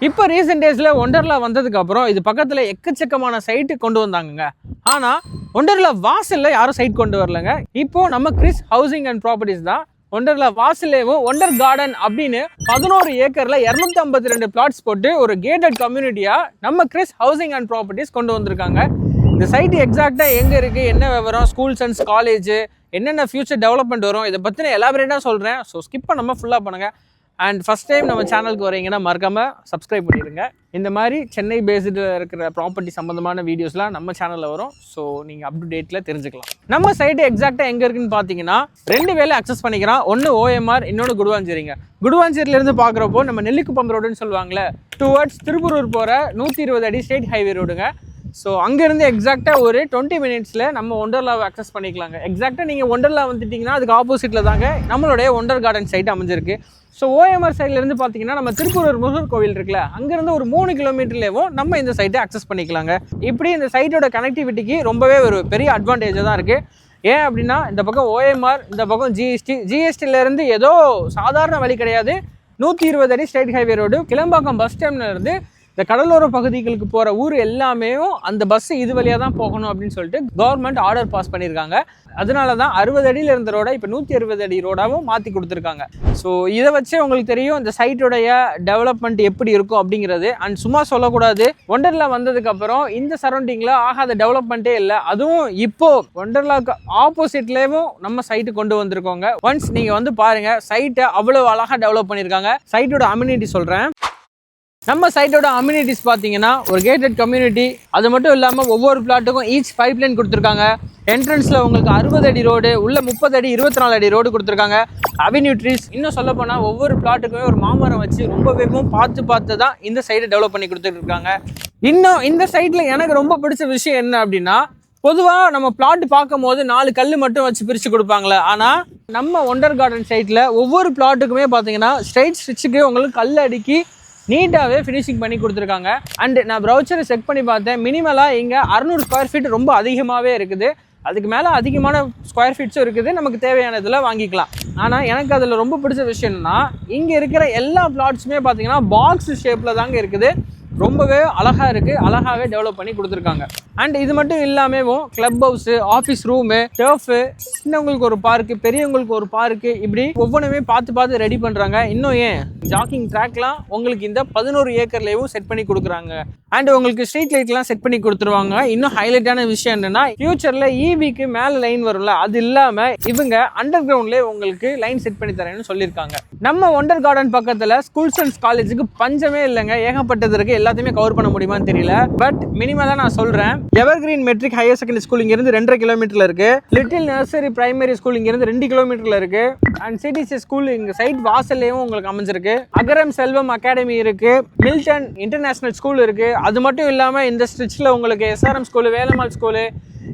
இப்போ ரீசெண்ட் டேஸில் ஒண்டர்லா வந்ததுக்கப்புறம் இது பக்கத்தில் எக்கச்சக்கமான சைட்டு கொண்டு வந்தாங்கங்க. ஆனால் ஒண்டர்லா வாசலில் யாரும் சைட் கொண்டு வரலங்க. இப்போது நம்ம கிறிஸ் ஹவுசிங் அண்ட் ப்ராப்பர்ட்டிஸ் தான் ஒண்டர்லா வாசலேவும் ஒண்டர் கார்டன் அப்படின்னு 11 ஏக்கரில் 252 பிளாட்ஸ் போட்டு ஒரு கேட்டட் கம்யூனிட்டியாக நம்ம கிறிஸ் ஹவுசிங் அண்ட் ப்ராப்பர்ட்டிஸ் கொண்டு வந்திருக்காங்க. இந்த சைட்டு எக்ஸாக்டாக எங்கே இருக்குது, என்ன விவரம், ஸ்கூல்ஸ் அண்ட் காலேஜ், என்னென்ன ஃபியூச்சர் டெவலப்மெண்ட் வரும், இதை பற்றின எலாபரேட்டாக சொல்கிறேன். ஸோ ஸ்கிப் பண்ணாமல் ஃபுல்லாக பண்ணுங்கள். அண்ட் ஃபஸ்ட் டைம் நம்ம சேனலுக்கு வரீங்கன்னா மறக்காமல் சப்ஸ்கிரைப் பண்ணிடுங்க. இந்த மாதிரி சென்னை பேஸ்டு இருக்கிற ப்ராப்பர்ட்டி சம்மந்தமான வீடியோஸ்லாம் நம்ம சேனலில் வரும். ஸோ நீங்கள் அப் டு டேட்டில் தெரிஞ்சுக்கலாம். நம்ம சைட்டு எக்ஸாக்டாக எங்கே இருக்குன்னு பார்த்தீங்கன்னா 2 வேலை அக்சஸ் பண்ணிக்கிறோம். ஒன்று OMR, இன்னொன்று குடுவாஞ்சேரிங்க. குடுவாஞ்சேரியிலேருந்து பார்க்குறப்போ நம்ம நெல்லிக்குப்பம் ரோடுன்னு சொல்லுவாங்களே, டுவர்ட்ஸ் திருப்பூர் போகிற 120 அடி ஸ்டேட் ஹைவே ரோடுங்க. ஸோ அங்கேருந்து எக்ஸாக்டாக ஒரு 20 மினிட்ஸில் நம்ம ஒண்டர்லாவை அக்சஸ் பண்ணிக்கலாங்க. எக்ஸாக்டாக நீங்கள் ஒண்டர்லா வந்துட்டிங்கன்னா அதுக்கு ஆப்போசிட்டில் தாங்க நம்மளுடைய ஒண்டர் கார்டன் சைட் அமைஞ்சிருக்கு. ஸோ OMR சைட்லேருந்து பார்த்தீங்கன்னா நம்ம திருப்பூர் முருகர் கோவில் இருக்குல்ல, அங்கேருந்து ஒரு 3 கிலோமீட்டர்லேயும் நம்ம இந்த சைட்டை அக்சஸ் பண்ணிக்கலாங்க. இப்படி இந்த சைட்டோட கனெக்டிவிட்டிக்கு ரொம்பவே ஒரு பெரிய அட்வான்டேஜாக தான் இருக்குது. ஏன் அப்படின்னா இந்த பக்கம் OMR, இந்த பக்கம் ஜிஎஸ்டிலேருந்து ஏதோ சாதாரண வழி கிடையாது. 120 அடி state highway road, Kilambakkam bus ஸ்டாண்ட்லேருந்து இந்த கடலோர பகுதிகளுக்கு போகிற ஊர் எல்லாமே அந்த பஸ் இது வழியாக தான் போகணும் அப்படின்னு சொல்லிட்டு கவர்மெண்ட் ஆர்டர் பாஸ் பண்ணியிருக்காங்க. அதனால தான் 60 அடியில் இருந்த ரோடை இப்போ 160 அடி ரோடாகவும் மாற்றி கொடுத்துருக்காங்க. ஸோ இதை வச்சே உங்களுக்கு தெரியும் இந்த சைட்டோடைய டெவலப்மெண்ட் எப்படி இருக்கும் அப்படிங்கிறது. அண்ட் சும்மா சொல்லக்கூடாது, ஒண்டர்லா வந்ததுக்கப்புறம் இந்த சரௌண்டிங்கில் ஆகாத டெவலப்மெண்ட்டே இல்லை. அதுவும் இப்போது ஒண்டர்லாவுக்கு ஆப்போசிட்லேயும் நம்ம சைட்டு கொண்டு வந்திருக்கோங்க. ஒன்ஸ் நீங்கள் வந்து பாருங்கள், சைட்டை அவ்வளோ அழகாக டெவலப் பண்ணியிருக்காங்க. சைட்டோட அம்யூனிட்டி சொல்கிறேன். நம்ம சைட்டோட அம்யூனிட்டிஸ் பார்த்தீங்கன்னா ஒரு கேட்டட் கம்யூனிட்டி. அது மட்டும் இல்லாமல் ஒவ்வொரு பிளாட்டுக்கும் ஈச் பைப்லைன் கொடுத்துருக்காங்க. என்ட்ரன்ஸில் உங்களுக்கு 60 அடி ரோடு, உள்ள 30 அடி 24 அடி ரோடு கொடுத்துருக்காங்க. அவென்யூ ட்ரீஸ், இன்னும் சொல்ல போனால் ஒவ்வொரு பிளாட்டுக்குமே ஒரு மாமரம் வச்சு ரொம்பவே பார்த்து தான் இந்த சைடை டெவலப் பண்ணி கொடுத்துருக்காங்க. இன்னும் இந்த சைட்டில் எனக்கு ரொம்ப பிடிச்ச விஷயம் என்ன அப்படின்னா, பொதுவாக நம்ம பிளாட் பார்க்கும் போது 4 கல் மட்டும் வச்சு பிரித்து கொடுப்பாங்களே, ஆனால் நம்ம ஒண்டர் கார்டன் சைட்டில் ஒவ்வொரு பிளாட்டுக்குமே பார்த்தீங்கன்னா ஸ்ட்ரைட் ஸ்டிச்சுக்கு உங்களுக்கு கல் அடுக்கி நீட்டாகவே ஃபினிஷிங் பண்ணி கொடுத்துருக்காங்க. அண்டு நான் ப்ரௌச்சரை செக் பண்ணி பார்த்தேன், மினிமலாக இங்கே 600 ஸ்கொயர் ஃபீட் ரொம்ப அதிகமாகவே இருக்குது. அதுக்கு மேலே அதிகமான ஸ்கொயர் ஃபீட்ஸும் இருக்குது, நமக்கு தேவையானதில் வாங்கிக்கலாம். ஆனால் எனக்கு அதில் ரொம்ப பிடிச்ச விஷயம் என்னன்னா, இங்கே இருக்கிற எல்லா பிளாட்ஸுமே பார்த்தீங்கன்னா பாக்ஸ் ஷேப்பில் தாங்க இருக்குது. ரொம்பவே அழகாக இருக்குது, அழகாகவே டெவலப் பண்ணி கொடுத்துருக்காங்க. அண்ட் இது மட்டும் இல்லாமல் club house, office room, turf, சின்னவங்களுக்கு ஒரு பார்க்கு, பெரியவங்களுக்கு ஒரு பார்க்கு, இப்படி ஒவ்வொன்றுமே பார்த்து ரெடி பண்ணுறாங்க. இன்னும் ஏன் ஜாக்கிங் ட்ராக்லாம் உங்களுக்கு இந்த 11 ஏக்கர்லேயும் செட் பண்ணி கொடுக்குறாங்க. அண்ட் உங்களுக்கு ஸ்ட்ரீட் லைட்லாம் செட் பண்ணி கொடுத்துருவாங்க. இன்னும் ஹைலைட்டான விஷயம் என்னென்னா, ஃபியூச்சரில் EVக்கு மேலே லைன் வரும்ல, அது இல்லாமல் இவங்க அண்டர் கிரவுண்ட்லேயே உங்களுக்கு லைன் செட் பண்ணி தரேன்னு சொல்லியிருக்காங்க. நம்ம ஒண்டர் கார்டன் பக்கத்தில் ஸ்கூல்ஸ் அண்ட் காலேஜுக்கு பஞ்சமே இல்லைங்க, ஏகப்பட்டது இருக்குது. எல்லாத்தையுமே கவர் பண்ண முடியுமான்னு தெரியல, பட் மினிமலாக நான் சொல்கிறேன். Evergreen matric higher secondary school இங்கேருந்து 2.5 கிலோமீட்டரில் இருக்குது. லிட்டில் நர்சரி பிரைமரி ஸ்கூல் இங்கேருந்து 2 கிலோமீட்டரில் இருக்குது. அண்ட் CTC ஸ்கூல் இங்கே சைட் வாசல்லையும் உங்களுக்கு அமைஞ்சிருக்கு. அகரம் செல்வம் அகாடமி இருக்குது. மில்டன் இன்டர்நேஷ்னல் ஸ்கூல் இருக்குது. அது மட்டும் இல்லாமல் இந்த ஸ்ட்ரிச்சில் உங்களுக்கு SRM ஸ்கூலு, வேலம்மாள் ஸ்கூலு,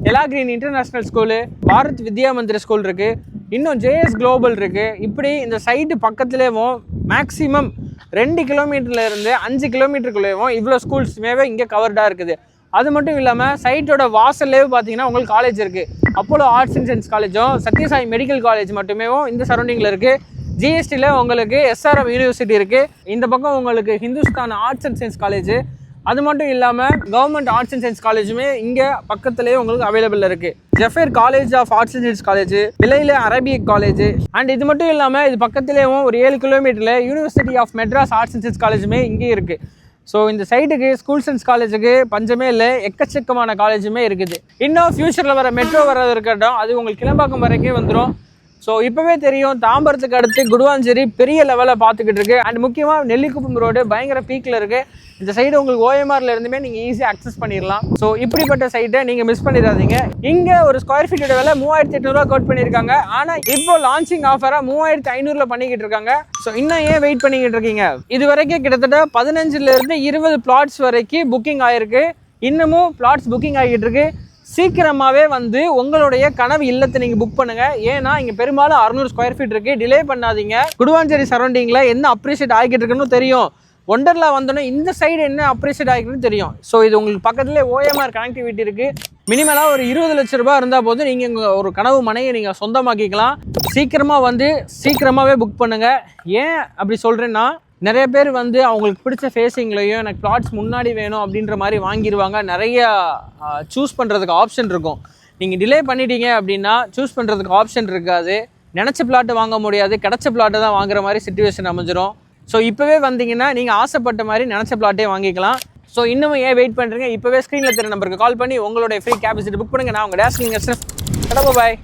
எலாகிரீன் international school, Bharat Vidya Mandir school இருக்குது. இன்னும் JS குளோபல் இருக்குது. இப்படி இந்த சைட்டு பக்கத்துலேயும் மேக்ஸிமம் 2 கிலோமீட்டர்ல இருந்து 5 கிலோமீட்டருக்குள்ளேயும் இவ்வளோ ஸ்கூல்ஸுமே இங்கே கவர்டாக இருக்குது. அது மட்டும் இல்லாமல் சைட்டோட வாசல்லே பார்த்தீங்கன்னா உங்களுக்கு காலேஜ் இருக்குது. அப்போலோ ஆர்ட்ஸ் அண்ட் சயின்ஸ் காலேஜும் சத்யசாய் மெடிக்கல் காலேஜ் மட்டுமே இந்த சரௌண்டிங்கில் இருக்குது. GSTயில் உங்களுக்கு SRM யூனிவர்சிட்டி இருக்குது. இந்த பக்கம் உங்களுக்கு Hindustan arts and science college, அது மட்டும் இல்லாமல் கவர்மெண்ட் ஆர்ட்ஸ் அண்ட் சயின்ஸ் காலேஜுமே இங்கே பக்கத்துலேயே உங்களுக்கு அவைலபிள் இருக்குது. ஜெஃபர் college of arts and science college, விலையில் அரபிக் காலேஜ். அண்ட் இது மட்டும் இல்லாமல் இது பக்கத்துலேயும் ஒரு 7 கிலோமீட்டரில் university of Madras arts and science காலேஜுமே இங்கே இருக்குது. ஸோ இந்த சைட்டுக்கு ஸ்கூல்ஸ் அண்ட் காலேஜுக்கு பஞ்சமே இல்லை, எக்கச்சக்கமான காலேஜுமே இருக்குது. இன்னும் ஃபியூச்சரில் வர மெட்ரோ வர்றது இருக்கட்டும், அது உங்களுக்கு கிளம்பாக்கம் வரைக்கும் வந்துடும். ஸோ இப்போவே தெரியும், தாம்பரத்துக்கு அடுத்து குடுவாஞ்சேரி பெரிய லெவலில் பார்த்துக்கிட்டு இருக்குது. அண்ட் முக்கியமாக நெல்லிக்குப்பம் ரோடு பயங்கர பீக்கில் இருக்குது. இந்த சைடு உங்களுக்கு OMRல இருந்துமே நீங்கள் ஈஸியாக அக்சஸ் பண்ணிடலாம். ஸோ இப்படிப்பட்ட சைட்டை நீங்கள் மிஸ் பண்ணிடாதீங்க. இங்கே ஒரு ஸ்கொயர் ஃபீட்டோட விலை 3800 கோட் பண்ணியிருக்காங்க. ஆனால் இப்போ லான்ச்சிங் ஆஃபராக 3500 பண்ணிக்கிட்டு இருக்காங்க. ஸோ இன்னும் ஏன் வெயிட் பண்ணிக்கிட்டு இருக்கீங்க? இது வரைக்கும் கிட்டத்தட்ட 15லேருந்து 20 பிளாட்ஸ் வரைக்கும் புக்கிங் ஆகிருக்கு. இன்னமும் பிளாட்ஸ் புக்கிங் ஆகிட்டு இருக்கு. சீக்கிரமாகவே வந்து உங்களுடைய கனவு இல்லத்தை நீங்கள் புக் பண்ணுங்கள். ஏன்னா இங்கே பெரும்பாலும் 600 ஸ்கொயர் ஃபீட் இருக்குது. டிலே பண்ணாதீங்க. குடுவாஞ்சேரி சரௌண்டிங்கில் என்ன அப்ரிஷியேட் ஆகிட்டு இருக்குன்னு தெரியும். ஒண்டர்லா வந்தோன்னே இந்த சைடு என்ன அப்ரிஷியேட் ஆகிருக்குன்னு தெரியும். ஸோ இது உங்களுக்கு பக்கத்துலேயே OMR கனெக்டிவிட்டி இருக்குது. மினிமலாக ஒரு 20 லட்ச ரூபா இருந்தால் போது நீங்கள் இங்கே ஒரு கனவு மனையை நீங்கள் சொந்தமாக்கிக்கலாம். சீக்கிரமாகவே புக் பண்ணுங்கள். ஏன் அப்படி சொல்கிறேன்னா, நிறைய பேர் வந்து அவங்களுக்கு பிடிச்ச ஃபேஸிங்லையும் எனக்கு பிளாட்ஸ் முன்னாடி வேணும் அப்படின்ற மாதிரி வாங்கிடுவாங்க. நிறைய சூஸ் பண்ணுறதுக்கு ஆப்ஷன் இருக்கும். நீங்கள் டிலே பண்ணிட்டீங்க அப்படின்னா சூஸ் பண்ணுறதுக்கு ஆப்ஷன் இருக்காது. நினச்ச பிளாட்டு வாங்க முடியாது, கிடச்ச பிளாட்டை தான் வாங்குற மாதிரி சிச்சுவேஷன் அமைஞ்சிரும். ஸோ இப்போவே வந்தீங்கன்னா நீங்கள் ஆசைப்பட்ட மாதிரி நினச்ச பிளாட்டே வாங்கிக்கலாம். ஸோ இன்னும் ஏன் வெயிட் பண்ணுறீங்க? இப்போவே ஸ்க்ரீனில் தெரிய நம்பருக்கு கால் பண்ணி உங்களுடைய ஃப்ரீ கேப் விசிட் புக் பண்ணுங்கள். நான் உங்கள் டேஸ்லிங் பாய்.